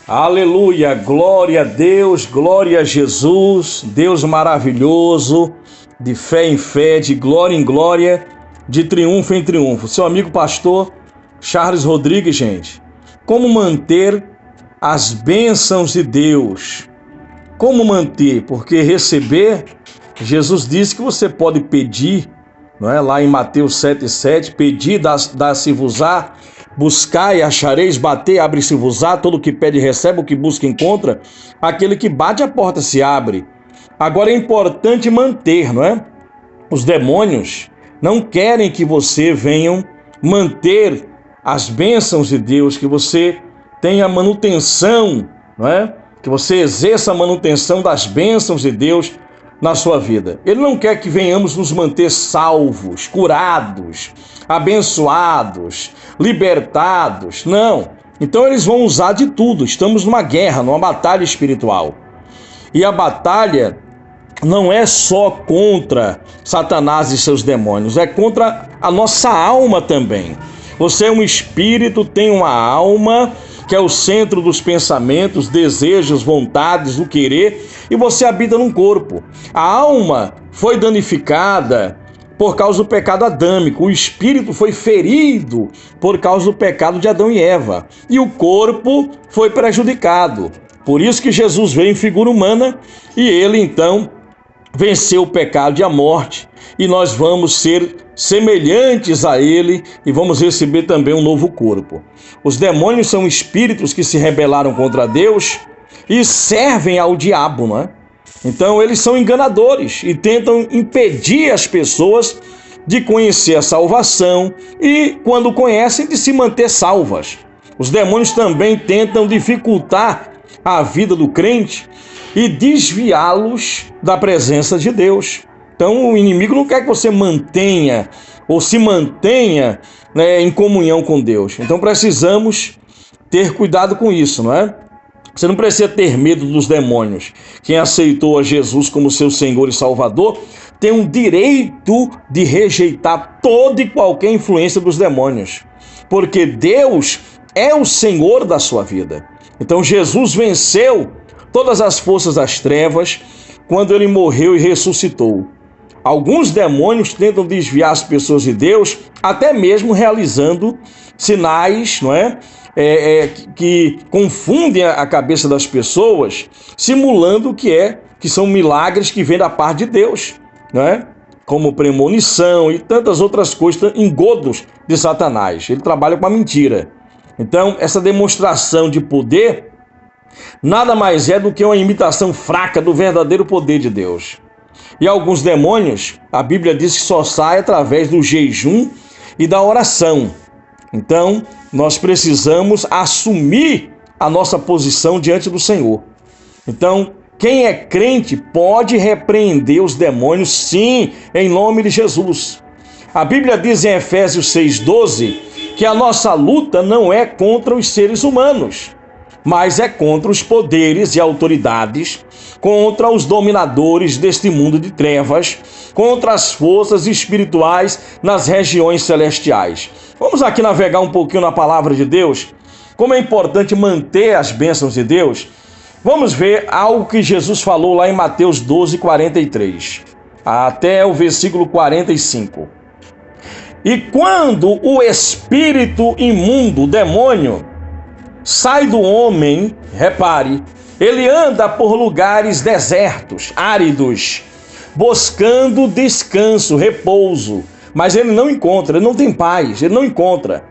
Aleluia, glória a Deus, glória a Jesus, Deus maravilhoso, de fé em fé, de glória em glória, de triunfo em triunfo. Seu amigo pastor Charles Rodrigues, gente. Como manter as bênçãos de Deus? Como manter? Porque receber, Jesus disse que você pode pedir, não é? Lá em Mateus 7,7, pedir, dá-se-vos-á, buscai e achareis, bater, abre-se-vos-á, todo o que pede recebe, o que busca encontra, aquele que bate a porta se abre. Agora é importante manter, não é? Os demônios não querem que você venha manter as bênçãos de Deus, que você tenha manutenção, não é? Que você exerça a manutenção das bênçãos de Deus na sua vida. Ele não quer que venhamos nos manter salvos, curados, abençoados, libertados. Não. Então eles vão usar de tudo. Estamos numa guerra, numa batalha espiritual. E a batalha não é só contra Satanás e seus demônios, é contra a nossa alma também. Você é um espírito, tem uma alma, que é o centro dos pensamentos, desejos, vontades, o querer, e você habita num corpo. A alma foi danificada por causa do pecado adâmico, o espírito foi ferido por causa do pecado de Adão e Eva, e o corpo foi prejudicado. Por isso que Jesus veio em figura humana, e ele então venceu o pecado e a morte, e nós vamos ser semelhantes a ele e vamos receber também um novo corpo. Os demônios são espíritos que se rebelaram contra Deus e servem ao diabo, não é? Então eles são enganadores e tentam impedir as pessoas de conhecer a salvação e, quando conhecem, de se manter salvas. Os demônios também tentam dificultar a vida do crente e desviá-los da presença de Deus. Então o inimigo não quer que você mantenha ou se mantenha, né, em comunhão com Deus. Então precisamos ter cuidado com isso, não é? Você não precisa ter medo dos demônios. Quem aceitou a Jesus como seu Senhor e Salvador tem um direito de rejeitar toda e qualquer influência dos demônios, porque Deus é o Senhor da sua vida. Então Jesus venceu todas as forças das trevas quando ele morreu e ressuscitou. Alguns demônios tentam desviar as pessoas de Deus, até mesmo realizando sinais, não é? Que confundem a cabeça das pessoas, simulando que são milagres que vêm da parte de Deus, não é? Como premonição e tantas outras coisas, engodos de Satanás. Ele trabalha com a mentira. Então, essa demonstração de poder nada mais é do que uma imitação fraca do verdadeiro poder de Deus. E alguns demônios, a Bíblia diz que só sai através do jejum e da oração. Então, nós precisamos assumir a nossa posição diante do Senhor. Então, quem é crente pode repreender os demônios, sim, em nome de Jesus. A Bíblia diz em Efésios 6,12 que a nossa luta não é contra os seres humanos, mas é contra os poderes e autoridades, contra os dominadores deste mundo de trevas, contra as forças espirituais nas regiões celestiais. Vamos aqui navegar um pouquinho na palavra de Deus, como é importante manter as bênçãos de Deus. Vamos ver algo que Jesus falou lá em Mateus 12:43, até o versículo 45. E quando o espírito imundo, o demônio, sai do homem, repare, ele anda por lugares desertos, áridos, buscando descanso, repouso, mas ele não encontra, ele não tem paz, ele não encontra.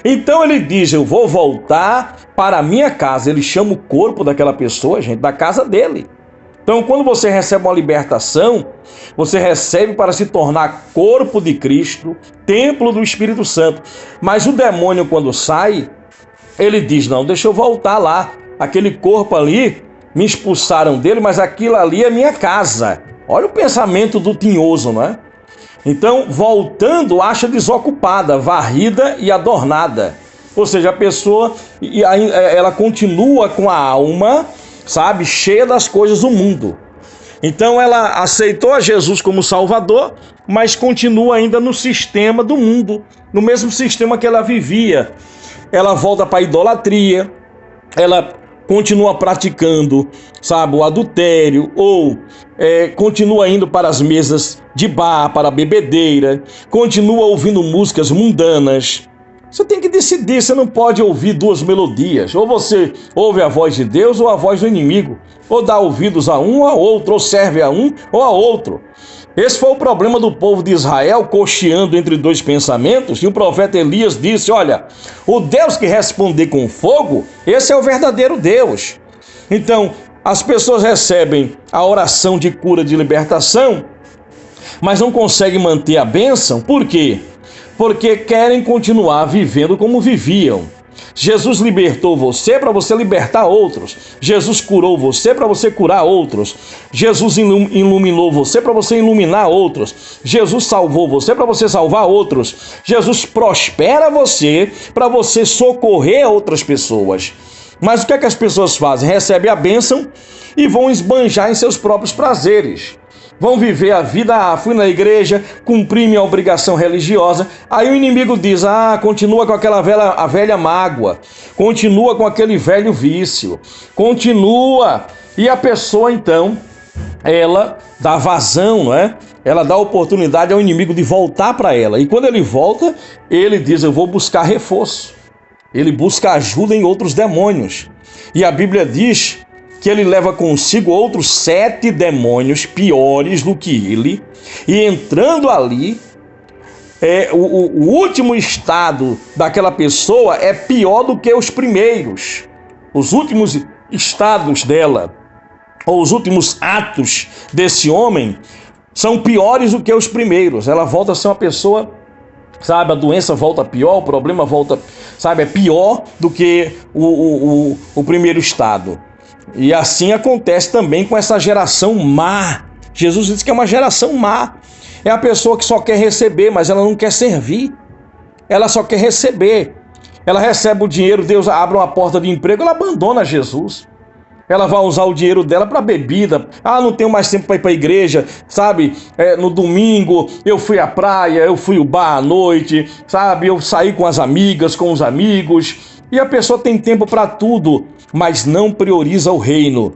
Então ele diz, eu vou voltar para a minha casa. Ele chama o corpo daquela pessoa, gente, da casa dele. Então quando você recebe uma libertação, você recebe para se tornar corpo de Cristo, templo do Espírito Santo. Mas o demônio, quando sai, ele diz, não, deixa eu voltar lá. Aquele corpo ali, me expulsaram dele, mas aquilo ali é minha casa. Olha o pensamento do tinhoso, não é? Então, voltando, acha desocupada, varrida e adornada. Ou seja, a pessoa, ela continua com a alma, sabe, cheia das coisas do mundo. Então, ela aceitou a Jesus como Salvador, mas continua ainda no sistema do mundo, no mesmo sistema que ela vivia. Ela volta para a idolatria, ela continua praticando, sabe, o adultério, ou continua indo para as mesas de bar, para a bebedeira, continua ouvindo músicas mundanas. Você tem que decidir, você não pode ouvir duas melodias. Ou você ouve a voz de Deus ou a voz do inimigo. Ou dá ouvidos a um ou a outro, ou serve a um ou a outro. Esse foi o problema do povo de Israel, cocheando entre dois pensamentos, e o profeta Elias disse, olha, o Deus que responder com fogo, esse é o verdadeiro Deus. Então, as pessoas recebem a oração de cura, de libertação, mas não conseguem manter a bênção. Por quê? Porque querem continuar vivendo como viviam. Jesus libertou você para você libertar outros. Jesus curou você para você curar outros. Jesus iluminou você para você iluminar outros. Jesus salvou você para você salvar outros. Jesus prospera você para você socorrer outras pessoas. Mas o que é que as pessoas fazem? Recebem a bênção e vão esbanjar em seus próprios prazeres. Vão viver a vida, fui na igreja, cumpri minha obrigação religiosa. Aí o inimigo diz, continua com aquela velha mágoa, continua com aquele velho vício, continua. E a pessoa então, ela dá vazão, não é? Ela dá oportunidade ao inimigo de voltar para ela. E quando ele volta, ele diz, eu vou buscar reforço. Ele busca ajuda em outros demônios. E a Bíblia diz que ele leva consigo outros 7 demônios piores do que ele, e entrando ali, o último estado daquela pessoa é pior do que os primeiros. Os últimos estados dela, ou os últimos atos desse homem, são piores do que os primeiros. Ela volta a ser uma pessoa, sabe, a doença volta pior, o problema volta, sabe, é pior do que o primeiro estado. E assim acontece também com essa geração má. Jesus diz que é uma geração má. É a pessoa que só quer receber, mas ela não quer servir. Ela só quer receber. Ela recebe o dinheiro, Deus abre uma porta de emprego, ela abandona Jesus. Ela vai usar o dinheiro dela para bebida. Não tenho mais tempo para ir para a igreja, sabe? No domingo eu fui à praia, eu fui ao bar à noite, sabe? Eu saí com as amigas, com os amigos. E a pessoa tem tempo para tudo, mas não prioriza o reino.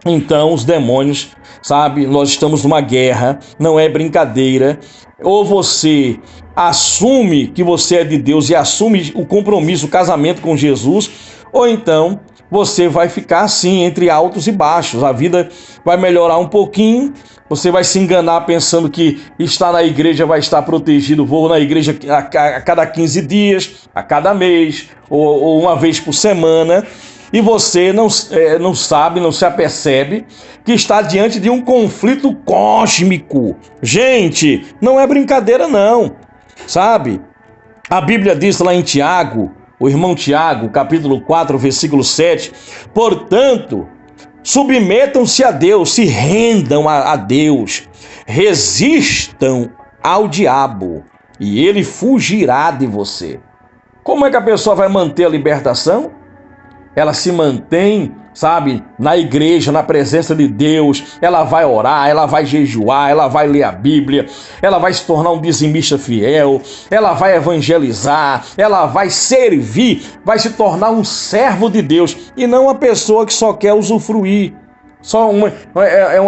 Então os demônios, sabe, nós estamos numa guerra, não é brincadeira. Ou você assume que você é de Deus e assume o compromisso, o casamento com Jesus, ou então você vai ficar assim, entre altos e baixos. A vida vai melhorar um pouquinho, você vai se enganar pensando que estar na igreja vai estar protegido. Vou na igreja a cada 15 dias, a cada mês, ou uma vez por semana, e você não sabe, não se apercebe que está diante de um conflito cósmico. Gente, não é brincadeira não, sabe? A Bíblia diz lá em Tiago, o irmão Tiago, capítulo 4, versículo 7, portanto, submetam-se a Deus, se rendam a Deus, resistam ao diabo e ele fugirá de você. Como é que a pessoa vai manter a libertação? Ela se mantém, sabe, na igreja, na presença de Deus. Ela vai orar, ela vai jejuar, ela vai ler a Bíblia, ela vai se tornar um dizimista fiel, ela vai evangelizar, ela vai servir, vai se tornar um servo de Deus e não uma pessoa que só quer usufruir.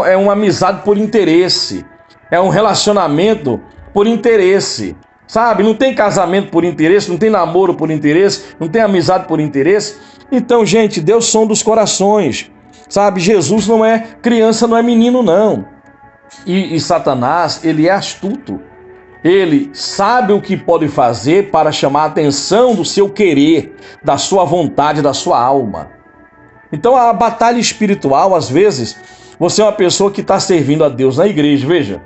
É uma amizade por interesse, é um relacionamento por interesse. Sabe, não tem casamento por interesse, não tem namoro por interesse, não tem amizade por interesse. Então, gente, Deus sonda os corações, sabe? Jesus não é criança, não é menino, não. E Satanás, ele é astuto. Ele sabe o que pode fazer para chamar a atenção do seu querer, da sua vontade, da sua alma. Então, a batalha espiritual, às vezes, você é uma pessoa que está servindo a Deus na igreja, veja.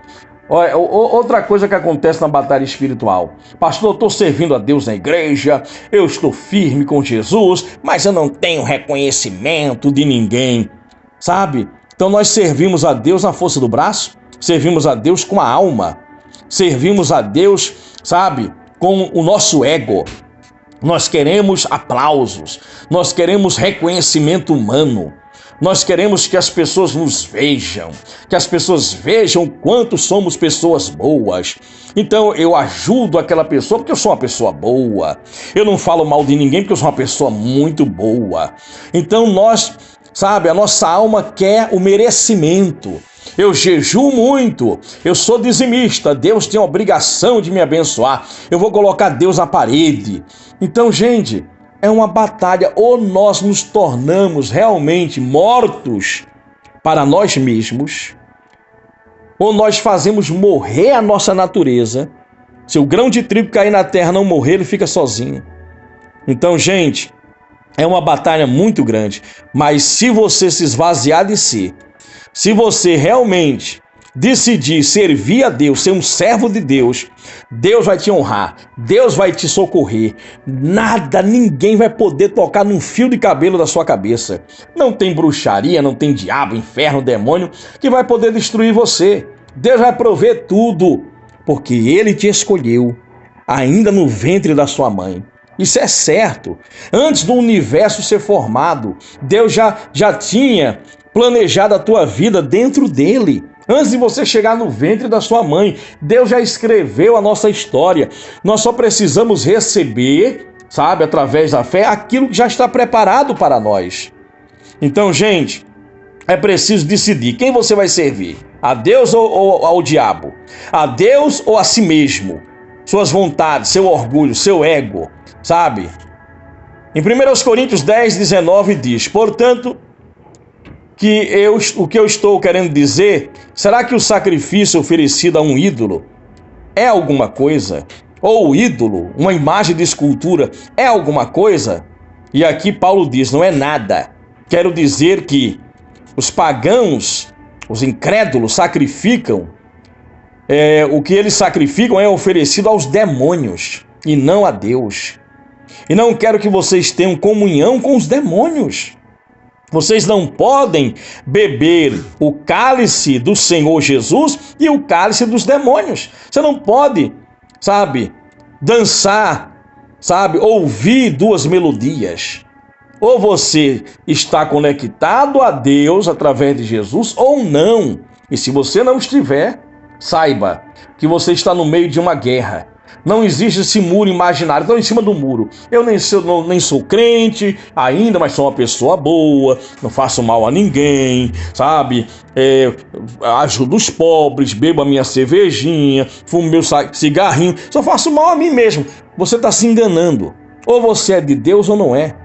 Outra coisa que acontece na batalha espiritual. Pastor, eu estou servindo a Deus na igreja, eu estou firme com Jesus, mas eu não tenho reconhecimento de ninguém, sabe? Então nós servimos a Deus na força do braço, servimos a Deus com a alma, servimos a Deus, sabe, com o nosso ego. Nós queremos aplausos, nós queremos reconhecimento humano. Nós queremos que as pessoas nos vejam, que as pessoas vejam quanto somos pessoas boas. Então eu ajudo aquela pessoa porque eu sou uma pessoa boa. Eu não falo mal de ninguém porque eu sou uma pessoa muito boa. Então nós, sabe, a nossa alma quer o merecimento. Eu jejuo muito, eu sou dizimista, Deus tem a obrigação de me abençoar. Eu vou colocar Deus na parede. Então, gente, é uma batalha. Ou nós nos tornamos realmente mortos para nós mesmos, ou nós fazemos morrer a nossa natureza. Se o grão de trigo cair na terra e não morrer, ele fica sozinho. Então, gente, é uma batalha muito grande. Mas se você se esvaziar de si, se você realmente decidir servir a Deus, ser um servo de Deus, Deus vai te honrar, Deus vai te socorrer. Nada, ninguém vai poder tocar num fio de cabelo da sua cabeça. Não tem bruxaria, não tem diabo, inferno, demônio que vai poder destruir você. Deus vai prover tudo, porque Ele te escolheu ainda no ventre da sua mãe. Isso é certo. Antes do universo ser formado, Deus já tinha planejado a tua vida dentro dele. Antes de você chegar no ventre da sua mãe, Deus já escreveu a nossa história. Nós só precisamos receber, sabe, através da fé, aquilo que já está preparado para nós. Então, gente, é preciso decidir quem você vai servir. A Deus ou ao diabo? A Deus ou a si mesmo? Suas vontades, seu orgulho, seu ego, sabe? Em 1 Coríntios 10, 19 diz: portanto, o que eu estou querendo dizer, será que o sacrifício oferecido a um ídolo é alguma coisa? Ou o ídolo, uma imagem de escultura, é alguma coisa? E aqui Paulo diz, não é nada. Quero dizer que os pagãos, os incrédulos sacrificam, o que eles sacrificam é oferecido aos demônios e não a Deus. E não quero que vocês tenham comunhão com os demônios. Vocês não podem beber o cálice do Senhor Jesus e o cálice dos demônios. Você não pode, sabe, dançar, sabe, ouvir duas melodias. Ou você está conectado a Deus através de Jesus ou não. E se você não estiver, saiba que você está no meio de uma guerra. Não existe esse muro imaginário. Estou em cima do muro. Eu nem sou crente ainda, mas sou uma pessoa boa, não faço mal a ninguém, sabe? Ajudo os pobres, bebo a minha cervejinha, fumo meu cigarrinho, só faço mal a mim mesmo. Você está se enganando. Ou você é de Deus ou não é.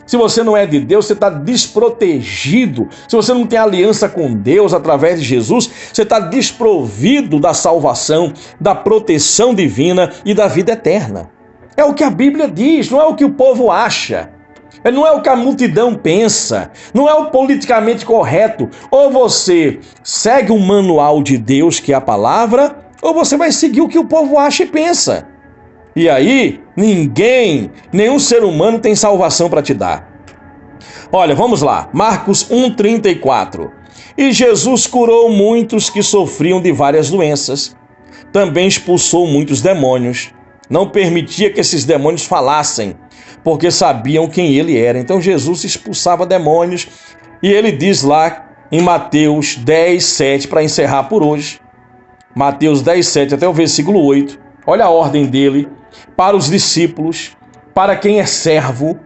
Se você não é de Deus, você está desprotegido. Se você não tem aliança com Deus através de Jesus, você está desprovido da salvação, da proteção divina e da vida eterna. É o que a Bíblia diz, não é o que o povo acha. Não é o que a multidão pensa. Não é o politicamente correto. Ou você segue o manual de Deus, que é a palavra, ou você vai seguir o que o povo acha e pensa. E aí, nenhum ser humano tem salvação para te dar. Olha, vamos lá. Marcos 1,34. E Jesus curou muitos que sofriam de várias doenças. Também expulsou muitos demônios. Não permitia que esses demônios falassem, porque sabiam quem ele era. Então Jesus expulsava demônios. E ele diz lá em Mateus 10, 7, para encerrar por hoje. Mateus 10, 7 até o versículo 8. Olha a ordem dele. Para os discípulos, para quem é servo,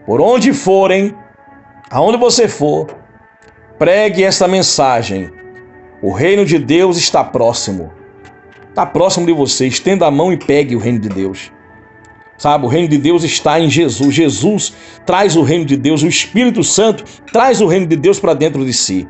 por onde forem, aonde você for, pregue esta mensagem. O reino de Deus está próximo. Está próximo de você. Estenda a mão e pegue o reino de Deus. Sabe, o reino de Deus está em Jesus. Jesus traz o reino de Deus. O Espírito Santo traz o reino de Deus para dentro de si.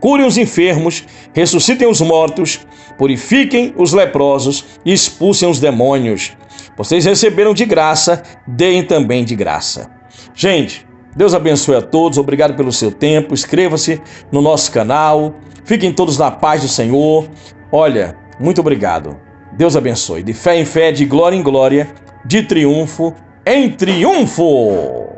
Curem os enfermos, ressuscitem os mortos, purifiquem os leprosos e expulsem os demônios. Vocês receberam de graça, deem também de graça. Gente, Deus abençoe a todos, obrigado pelo seu tempo, inscreva-se no nosso canal, fiquem todos na paz do Senhor. Olha, muito obrigado. Deus abençoe. De fé em fé, de glória em glória, de triunfo em triunfo.